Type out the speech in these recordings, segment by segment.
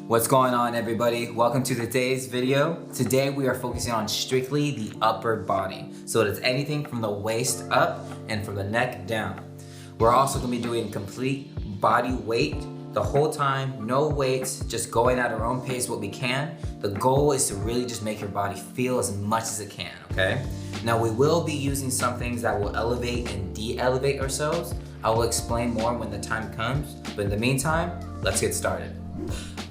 What's going on, everybody? Welcome to today's video. Today we are focusing on strictly the upper body. So it's anything from the waist up and from the neck down. We're also gonna be doing complete body weight the whole time, no weights, just going at our own pace what we can. The goal is to really just make your body feel as much as it can, okay? Now we will be using some things that will elevate and de-elevate ourselves. I will explain more when the time comes, but in the meantime, let's get started.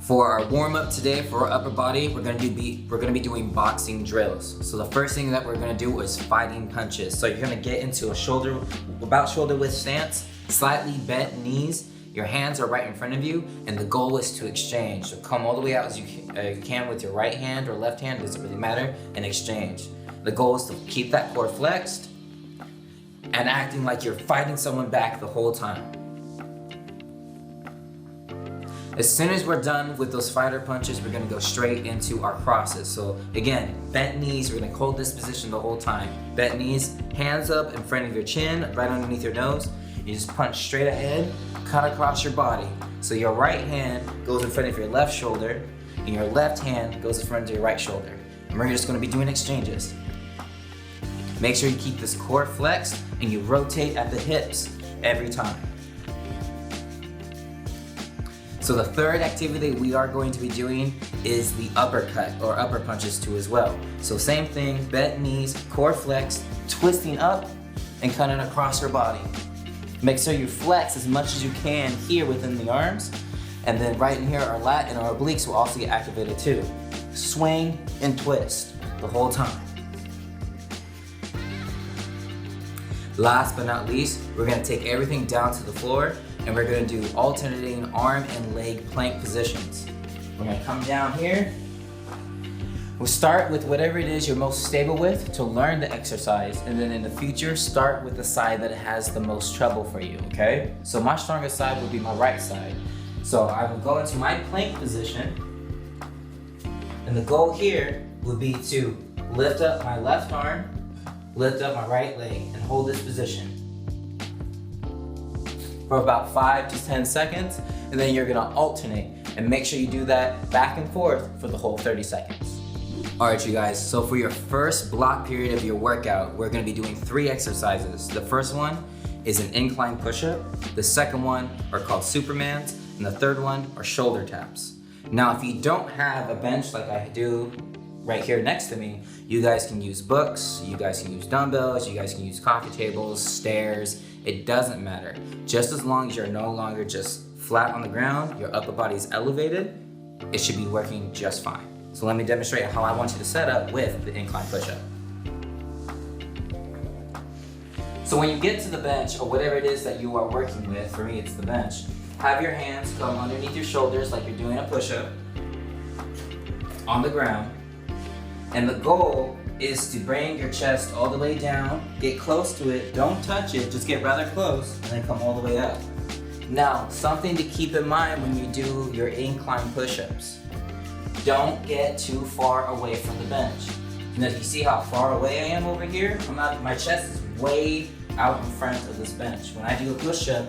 For our warm-up today for our upper body, we're gonna be doing boxing drills. So the first thing that we're gonna do is fighting punches. So you're gonna get into a about shoulder width stance, slightly bent knees. Your hands are right in front of you, and the goal is to exchange. So come all the way out as you can with your right hand or left hand, doesn't really matter, and exchange. The goal is to keep that core flexed and acting like you're fighting someone back the whole time. As soon as we're done with those fighter punches, we're gonna go straight into our crosses. So again, bent knees, we're gonna hold this position the whole time. Bent knees, hands up in front of your chin, right underneath your nose. You just punch straight ahead, cut across your body. So your right hand goes in front of your left shoulder, and your left hand goes in front of your right shoulder. And we're just gonna be doing exchanges. Make sure you keep this core flexed, and you rotate at the hips every time. So the third activity we are going to be doing is the uppercut or upper punches too as well. So same thing, bent knees, core flexed, twisting up and cutting across your body. Make sure you flex as much as you can here within the arms, and then right in here our lat and our obliques will also get activated too. Swing and twist the whole time. Last but not least, we're gonna take everything down to the floor, and we're gonna do alternating arm and leg plank positions. We're gonna come down here. We'll start with whatever it is you're most stable with to learn the exercise, and then in the future, start with the side that has the most trouble for you, okay? So my strongest side would be my right side. So I will go into my plank position, and the goal here would be to lift up my left arm, lift up my right leg, and hold this position for about 5 to 10 seconds, and then you're gonna alternate, and make sure you do that back and forth for the whole 30 seconds. All right, you guys, so for your first block period of your workout, we're gonna be doing 3 exercises. The first one is an incline push-up, the second one are called Supermans, and the third one are shoulder taps. Now, if you don't have a bench like I do right here next to me, you guys can use books, you guys can use dumbbells, you guys can use coffee tables, stairs, it doesn't matter. Just as long as you're no longer just flat on the ground, your upper body is elevated, it should be working just fine. So let me demonstrate how I want you to set up with the incline push-up. So when you get to the bench, or whatever it is that you are working with, for me it's the bench, have your hands come underneath your shoulders like you're doing a push-up on the ground. And the goal is to bring your chest all the way down, get close to it, don't touch it, just get rather close, and then come all the way up. Now, something to keep in mind when you do your incline push-ups. Don't get too far away from the bench. And if you see how far away I am over here, my chest is way out in front of this bench. When I do a push-up,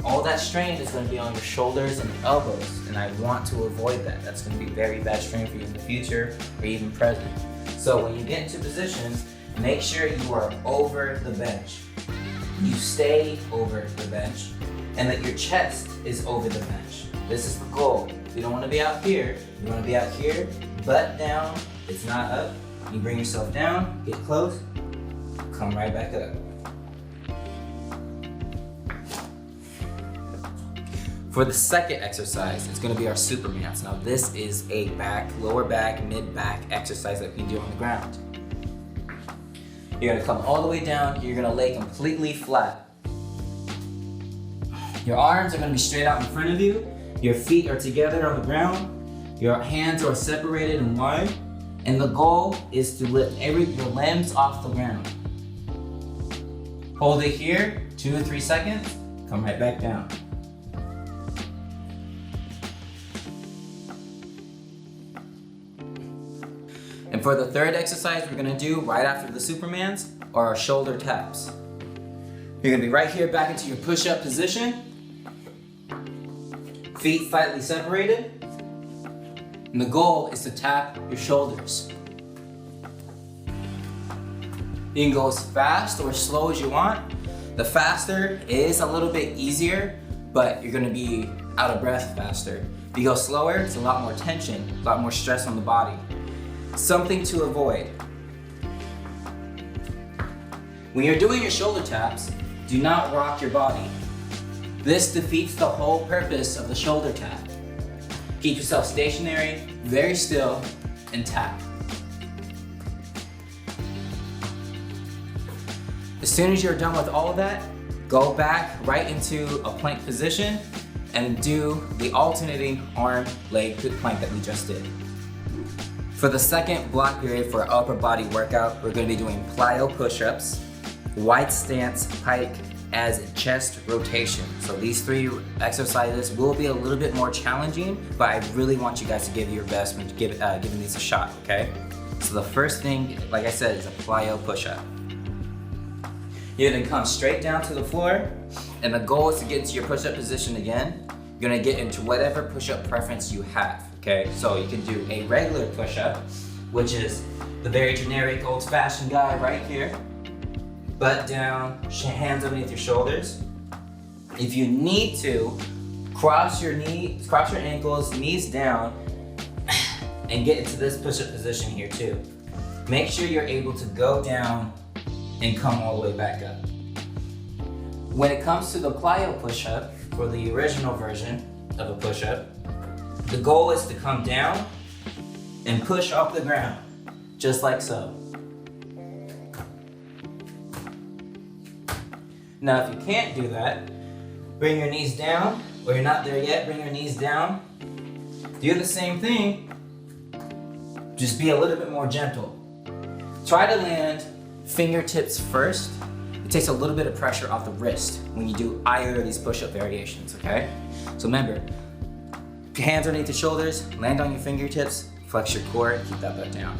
all that strain is going to be on your shoulders and elbows, and I want to avoid that. That's going to be very bad strain for you in the future or even present. So when you get into position, make sure you are over the bench. You stay over the bench, and that your chest is over the bench. This is the goal. You don't want to be out here. You want to be out here, butt down. It's not up. You bring yourself down, get close, come right back up. For the second exercise, it's gonna be our Supermans. Now this is a lower back, mid-back exercise that we do on the ground. You're gonna come all the way down, you're gonna lay completely flat. Your arms are gonna be straight out in front of you, your feet are together on the ground, your hands are separated and wide, and the goal is to lift your limbs off the ground. Hold it here, 2 or 3 seconds, come right back down. And And for the third exercise we're gonna do right after the Supermans are our shoulder taps. You're gonna be right here back into your push-up position. Feet slightly separated. And the goal is to tap your shoulders. You can go as fast or as slow as you want. The faster is a little bit easier, but you're gonna be out of breath faster. If you go slower, it's a lot more tension, a lot more stress on the body. Something to avoid. When you're doing your shoulder taps, do not rock your body. This defeats the whole purpose of the shoulder tap. Keep yourself stationary, very still, and tap. As soon as you're done with all of that, go back right into a plank position and do the alternating arm leg plank that we just did. For the second block period for our upper body workout, we're going to be doing Plyo Push Ups, wide stance pike as chest rotation. So these three exercises will be a little bit more challenging, but I really want you guys to give your best when giving these a shot, okay? So the first thing, like I said, is a Plyo Push Up. You're gonna come straight down to the floor, and the goal is to get into your push-up position again. You're gonna get into whatever push-up preference you have, okay? So you can do a regular push-up, which is the very generic old-fashioned guy right here. Butt down, hands underneath your shoulders. If you need to, cross your ankles, knees down, and get into this push-up position here too. Make sure you're able to go down and come all the way back up. When it comes to the Plyo push-up, for the original version of a push-up, the goal is to come down and push off the ground, just like so. Now, if you can't do that, bring your knees down, or you're not there yet, bring your knees down. Do the same thing, just be a little bit more gentle. Try to land fingertips first. It takes a little bit of pressure off the wrist when you do either of these push-up variations, okay? So remember, hands underneath the shoulders, land on your fingertips, flex your core, keep that butt down.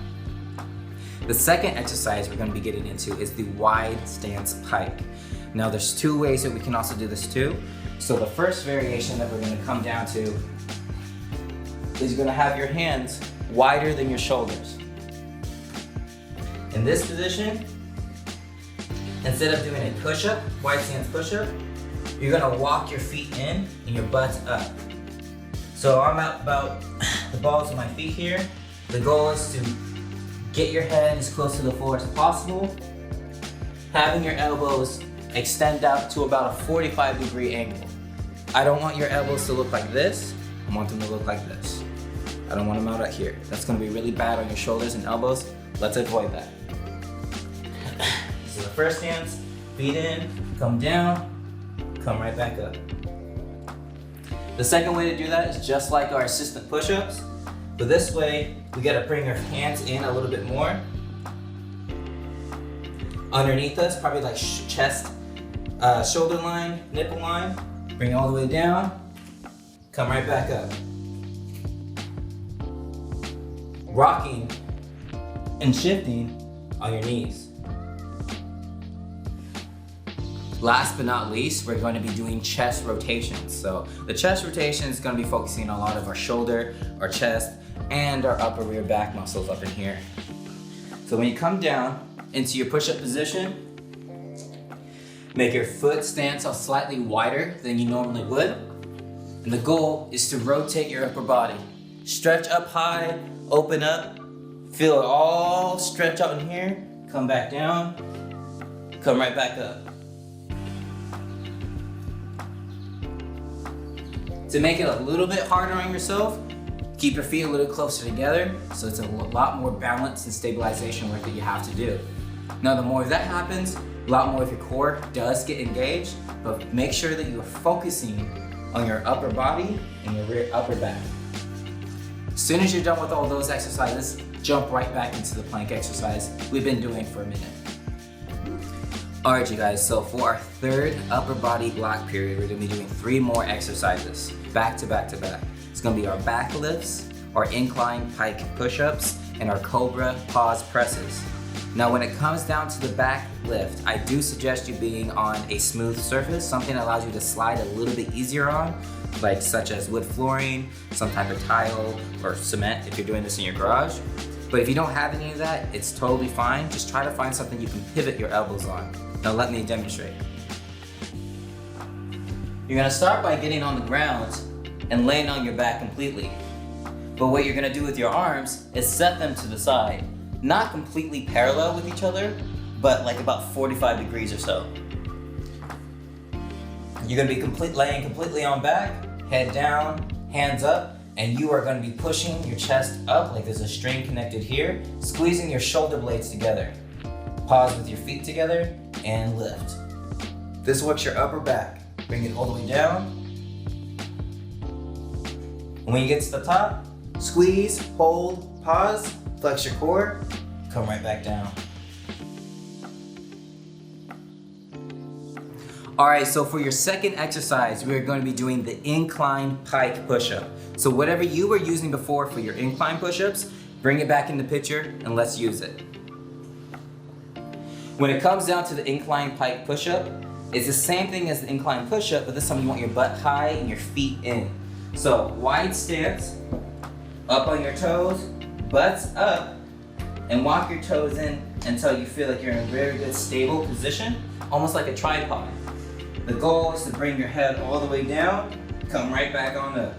The second exercise we're gonna be getting into is the wide stance pike. Now there's two ways that we can also do this too. So the first variation that we're gonna come down to is you're gonna have your hands wider than your shoulders. In this position, instead of doing a push-up, wide stance push-up, you're gonna walk your feet in and your butt's up. So I'm at about the balls of my feet here. The goal is to get your head as close to the floor as possible, having your elbows extend out to about a 45-degree angle. I don't want your elbows to look like this, I want them to look like this. I don't want them out here. That's gonna be really bad on your shoulders and elbows. Let's avoid that. So the first stance, feet in, come down, come right back up. The second way to do that is just like our assistant push-ups, but this way, we gotta bring our hands in a little bit more. Underneath us, probably like chest, shoulder line, nipple line. Bring it all the way down, come right back up. Rocking and shifting on your knees. Last but not least, we're going to be doing chest rotations. So the chest rotation is going to be focusing on a lot of our shoulder, our chest, and our upper rear back muscles up in here. So when you come down into your push-up position, make your foot stance slightly wider than you normally would. And the goal is to rotate your upper body. Stretch up high, open up, feel it all stretch out in here, come back down, come right back up. To make it a little bit harder on yourself, keep your feet a little closer together so it's a lot more balance and stabilization work that you have to do. Now the more that happens, a lot more of your core does get engaged, but make sure that you're focusing on your upper body and your rear upper back. As soon as you're done with all those exercises, jump right back into the plank exercise we've been doing for a minute. All right, you guys, so for our third upper body block period, we're gonna be doing 3 more exercises, back to back to back. It's gonna be our back lifts, our incline pike push-ups, in our Cobra Pause Presses. Now when it comes down to the back lift, I do suggest you being on a smooth surface, something that allows you to slide a little bit easier on, like such as wood flooring, some type of tile, or cement if you're doing this in your garage. But if you don't have any of that, it's totally fine. Just try to find something you can pivot your elbows on. Now let me demonstrate. You're gonna start by getting on the ground and laying on your back completely. But what you're gonna do with your arms is set them to the side. Not completely parallel with each other, but like about 45 degrees or so. You're gonna be laying completely on back, head down, hands up, and you are gonna be pushing your chest up like there's a string connected here, squeezing your shoulder blades together. Pause with your feet together and lift. This works your upper back. Bring it all the way down. And when you get to the top, squeeze, hold, pause, flex your core, come right back down. All right, so for your second exercise, we are going to be doing the Incline Pike push-up. So whatever you were using before for your incline push-ups, bring it back in the picture and let's use it. When it comes down to the Incline Pike push-up, it's the same thing as the incline push-up, but this time you want your butt high and your feet in. So wide stance, up on your toes, butts up, and walk your toes in until you feel like you're in a very good stable position, almost like a tripod. The goal is to bring your head all the way down, come right back on up.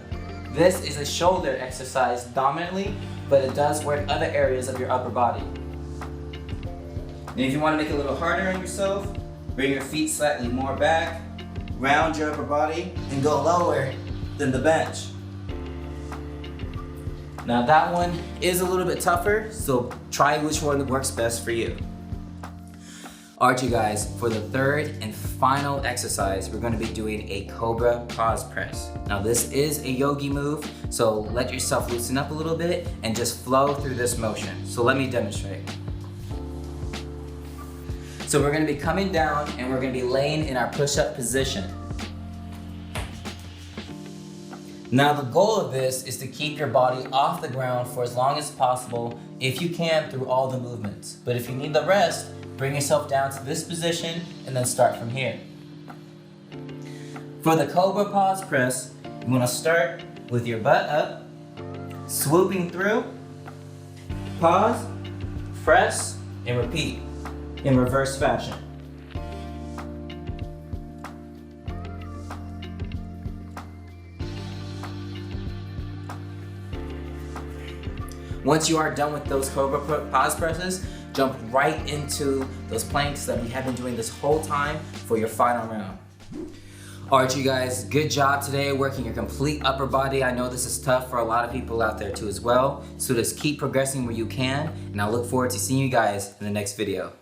This is a shoulder exercise dominantly, but it does work other areas of your upper body. And if you want to make it a little harder on yourself, bring your feet slightly more back, round your upper body, and go lower than the bench. Now that one is a little bit tougher, so try which one works best for you. All right, you guys, for the third and final exercise, we're gonna be doing a Cobra Pause Press. Now this is a yogi move, so let yourself loosen up a little bit and just flow through this motion. So let me demonstrate. So we're gonna be coming down and we're gonna be laying in our push-up position. Now the goal of this is to keep your body off the ground for as long as possible, if you can, through all the movements. But if you need the rest, bring yourself down to this position and then start from here. For the Cobra Pause Press, you wanna start with your butt up, swooping through, pause, press, and repeat in reverse fashion. Once you are done with those Cobra Pause Presses, jump right into those planks that we have been doing this whole time for your final round. All right, you guys, good job today working your complete upper body. I know this is tough for a lot of people out there too as well. So just keep progressing where you can, and I look forward to seeing you guys in the next video.